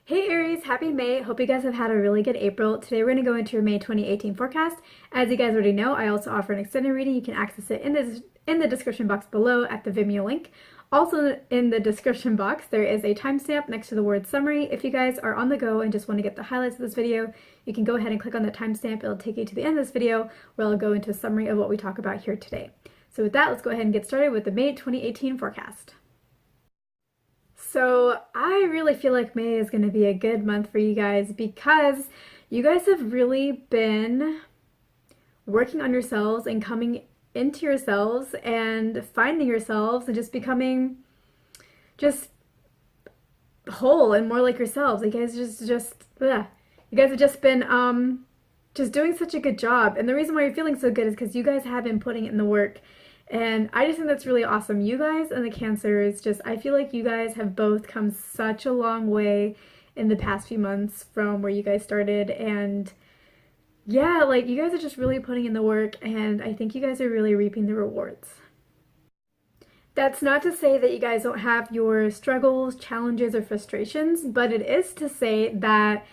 Hey Aries, happy May. Hope you guys have had a really good April. Today we're going to go into your May 2018 forecast. As you guys already know, I also offer an extended reading. You can access it in the description box below at the Vimeo link. Also in the description box, there is a timestamp next to the word summary. If you guys are on the go and just want to get the highlights of this video, you can go ahead and click on the timestamp. It'll take you to the end of this video where I'll go into a summary of what we talk about here today. So with that, let's go ahead and get started with the May 2018 forecast. So I really feel like May is going to be a good month for you guys because you guys have really been working on yourselves and coming into yourselves and finding yourselves and just becoming just whole and more like yourselves. You guys you guys have just been just doing such a good job. And the reason why you're feeling so good is because you guys have been putting in the work. And I just think that's really awesome. You guys and the Cancers, I feel like you guys have both come such a long way in the past few months from where you guys started. And yeah, like you guys are just really putting in the work, and I think you guys are really reaping the rewards. That's not to say that you guys don't have your struggles, challenges, or frustrations, but it is to say that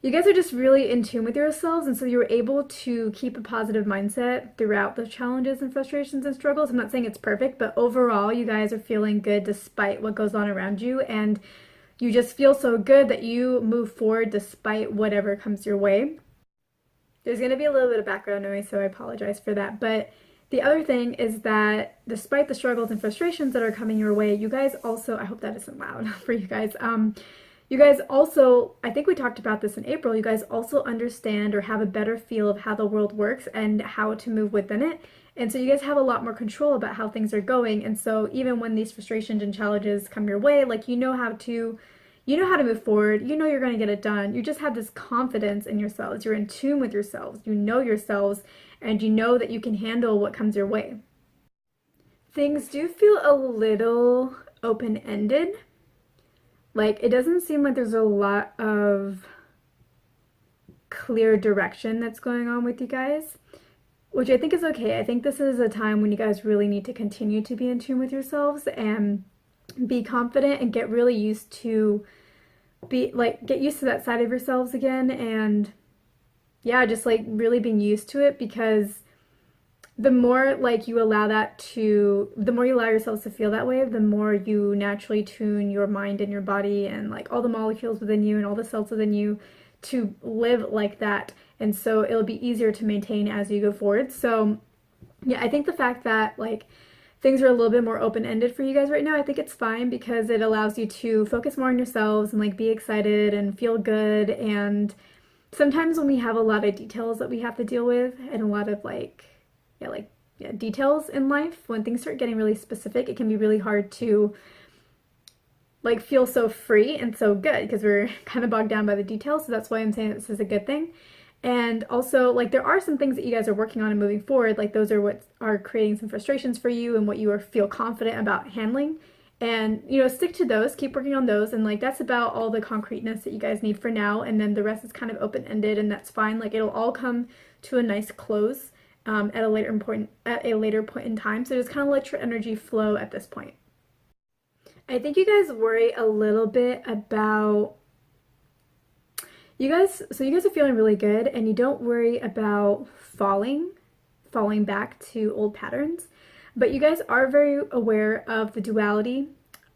you guys are just really in tune with yourselves, and so you're able to keep a positive mindset throughout the challenges and frustrations and struggles. I'm not saying it's perfect, but overall, you guys are feeling good despite what goes on around you, and you just feel so good that you move forward despite whatever comes your way. There's going to be a little bit of background noise, so I apologize for that, but the other thing is that despite the struggles and frustrations that are coming your way, you guys also, I hope that isn't loud for you guys, you guys also, I think we talked about this in April, you guys also understand or have a better feel of how the world works and how to move within it. And so you guys have a lot more control about how things are going. And so even when these frustrations and challenges come your way, like you know how to move forward, you know you're going to get it done. You just have this confidence in yourselves. You're in tune with yourselves. You know yourselves, and you know that you can handle what comes your way. Things do feel a little open-ended. Like, it doesn't seem like there's a lot of clear direction that's going on with you guys, which I think is okay. I think this is a time when you guys really need to continue to be in tune with yourselves and be confident and get really used to get used to that side of yourselves again. And yeah, just like really being used to it, because the more you allow yourselves to feel that way, the more you naturally tune your mind and your body and like all the molecules within you and all the cells within you to live like that. And so it'll be easier to maintain as you go forward. So yeah, I think the fact that things are a little bit more open-ended for you guys right now, I think it's fine because it allows you to focus more on yourselves and be excited and feel good. And sometimes when we have a lot of details that we have to deal with and a lot of details in life, when things start getting really specific, it can be really hard to feel so free and so good because we're kind of bogged down by the details. So that's why I'm saying this is a good thing. And also, there are some things that you guys are working on and moving forward. Those are what are creating some frustrations for you and what you feel confident about handling. And, stick to those, keep working on those. And, that's about all the concreteness that you guys need for now. And then the rest is kind of open-ended, and that's fine. It'll all come to a nice close at a later point in time. So just kind of let your energy flow at this point. I think you guys worry a little bit about you guys are feeling really good, and you don't worry about falling back to old patterns, but you guys are very aware of the duality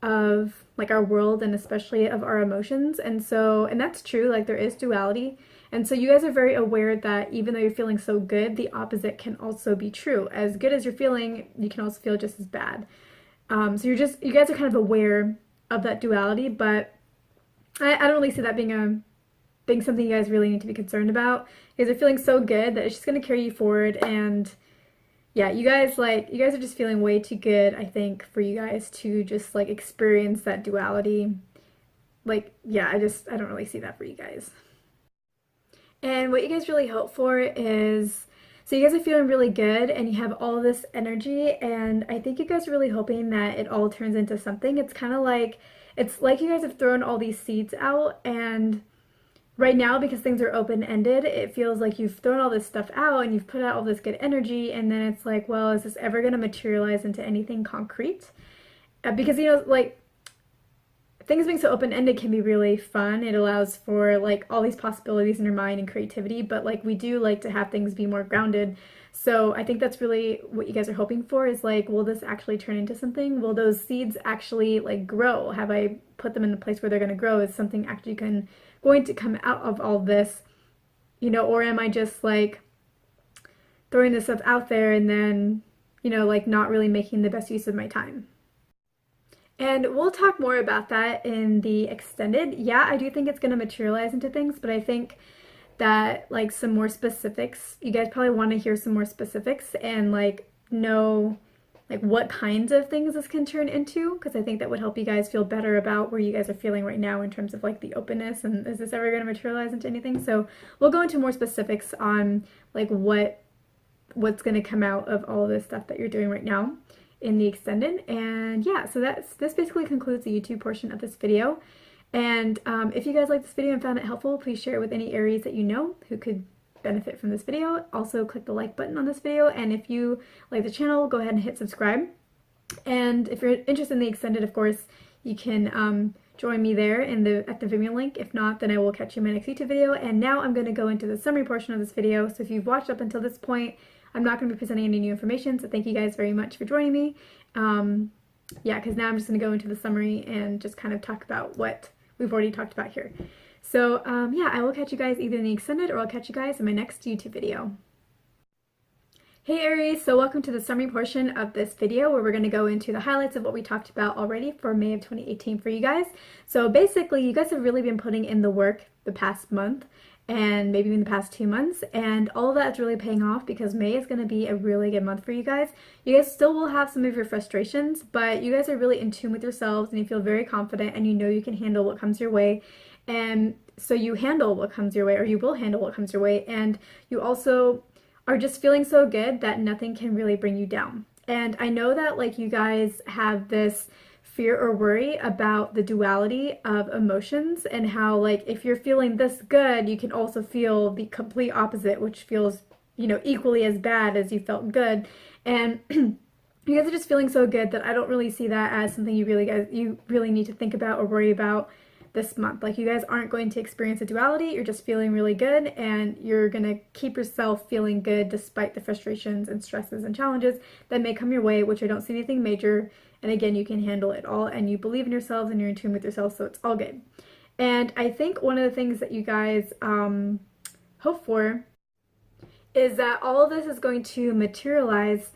of our world and especially of our emotions. And that's true, there is duality. And so you guys are very aware that even though you're feeling so good, the opposite can also be true. As good as you're feeling, you can also feel just as bad. So you guys are kind of aware of that duality, but I don't really see that being something you guys really need to be concerned about. You guys are feeling so good that it's just going to carry you forward. And yeah, you guys are just feeling way too good, I think, for you guys to just experience that duality. Yeah, I don't really see that for you guys. And what you guys really hope for is, so you guys are feeling really good and you have all this energy, and I think you guys are really hoping that it all turns into something. It's kind of it's like you guys have thrown all these seeds out, and right now, because things are open-ended, it feels like you've thrown all this stuff out and you've put out all this good energy, and then it's well, is this ever going to materialize into anything concrete? Because, things being so open-ended can be really fun. It allows for like all these possibilities in your mind and creativity, but like we do like to have things be more grounded. So I think that's really what you guys are hoping for, is like, will this actually turn into something? Will those seeds actually like grow? Have I put them in the place where they're going to grow? Is something actually going to come out of all this, you know, or am I just like throwing this stuff out there and then, you know, like not really making the best use of my time? And we'll talk more about that in the extended. Yeah, I do think it's going to materialize into things, but I think that like some more specifics, you guys probably want to hear some more specifics and like know like what kinds of things this can turn into, because I think that would help you guys feel better about where you guys are feeling right now in terms of like the openness and is this ever going to materialize into anything. So we'll go into more specifics on like what's going to come out of all of this stuff that you're doing right now in the extended. And yeah, so this basically concludes the YouTube portion of this video. And if you guys like this video and found it helpful, please share it with any Aries that you know who could benefit from this video. Also click the like button on this video, and if you like the channel, go ahead and hit subscribe. And if you're interested in the extended, of course, you can join me there at the Vimeo link. If not, then I will catch you in my next YouTube video. And now I'm going to go into the summary portion of this video. So if you've watched up until this point, I'm not going to be presenting any new information, so thank you guys very much for joining me. Yeah, because now I'm just going to go into the summary and just kind of talk about what we've already talked about here. So yeah, I will catch you guys either in the extended or I'll catch you guys in my next YouTube video. Hey Aries, so welcome to the summary portion of this video where we're going to go into the highlights of what we talked about already for May of 2018 for you guys. So basically, you guys have really been putting in the work the past month and maybe even the past 2 months, and all of that is really paying off because May is going to be a really good month for you guys. You guys still will have some of your frustrations, but you guys are really in tune with yourselves and you feel very confident and you know you can handle what comes your way. And so you handle what comes your way, or you will handle what comes your way, and you also are just feeling so good that nothing can really bring you down. And I know that like you guys have this fear or worry about the duality of emotions and how like if you're feeling this good, you can also feel the complete opposite, which feels, you know, equally as bad as you felt good. And you guys are just feeling so good that I don't really see that as something you really need to think about or worry about this month. Like you guys aren't going to experience a duality. You're just feeling really good and you're going to keep yourself feeling good despite the frustrations and stresses and challenges that may come your way, which I don't see anything major. And again, you can handle it all and you believe in yourselves and you're in tune with yourself, so it's all good. And I think one of the things that you guys hope for is that all of this is going to materialize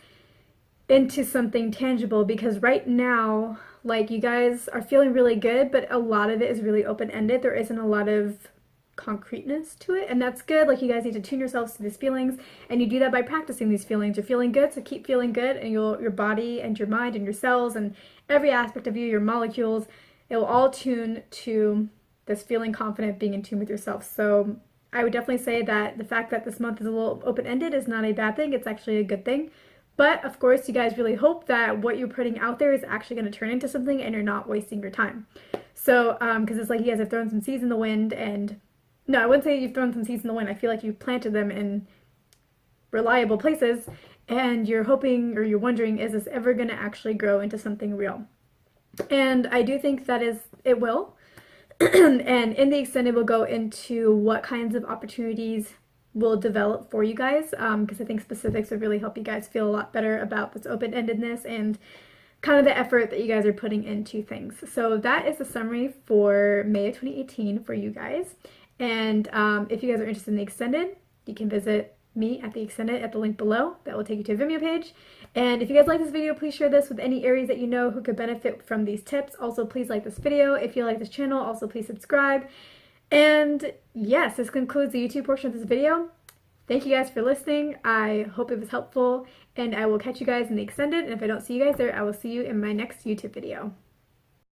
into something tangible, because right now, like you guys are feeling really good, but a lot of it is really open-ended. There isn't a lot of concreteness to it, and that's good. Like you guys need to tune yourselves to these feelings, and you do that by practicing these feelings. You're feeling good, so keep feeling good, and your body and your mind and your cells and every aspect of you, your molecules, it will all tune to this feeling confident, being in tune with yourself. So I would definitely say that the fact that this month is a little open-ended is not a bad thing. It's actually a good thing. But of course, you guys really hope that what you're putting out there is actually going to turn into something and you're not wasting your time. So, because it's like you guys have thrown some seeds in the wind, and no, I wouldn't say you've thrown some seeds in the wind. I feel like you've planted them in reliable places and you're hoping, or you're wondering, is this ever going to actually grow into something real? And I do think that it will. And in the extended, we'll go into what kinds of opportunities will develop for you guys, because I think specifics would really help you guys feel a lot better about this open-endedness and kind of the effort that you guys are putting into things. So that is the summary for May of 2018 for you guys. And if you guys are interested in the extended, you can visit me at the extended at the link below. That will take you to a Vimeo page. And if you guys like this video, please share this with any Aries that you know who could benefit from these tips. Also, please like this video. If you like this channel, also please subscribe. And yes, this concludes the YouTube portion of this video. Thank you guys for listening. I hope it was helpful, and I will catch you guys in the extended. And if I don't see you guys there, I will see you in my next YouTube video.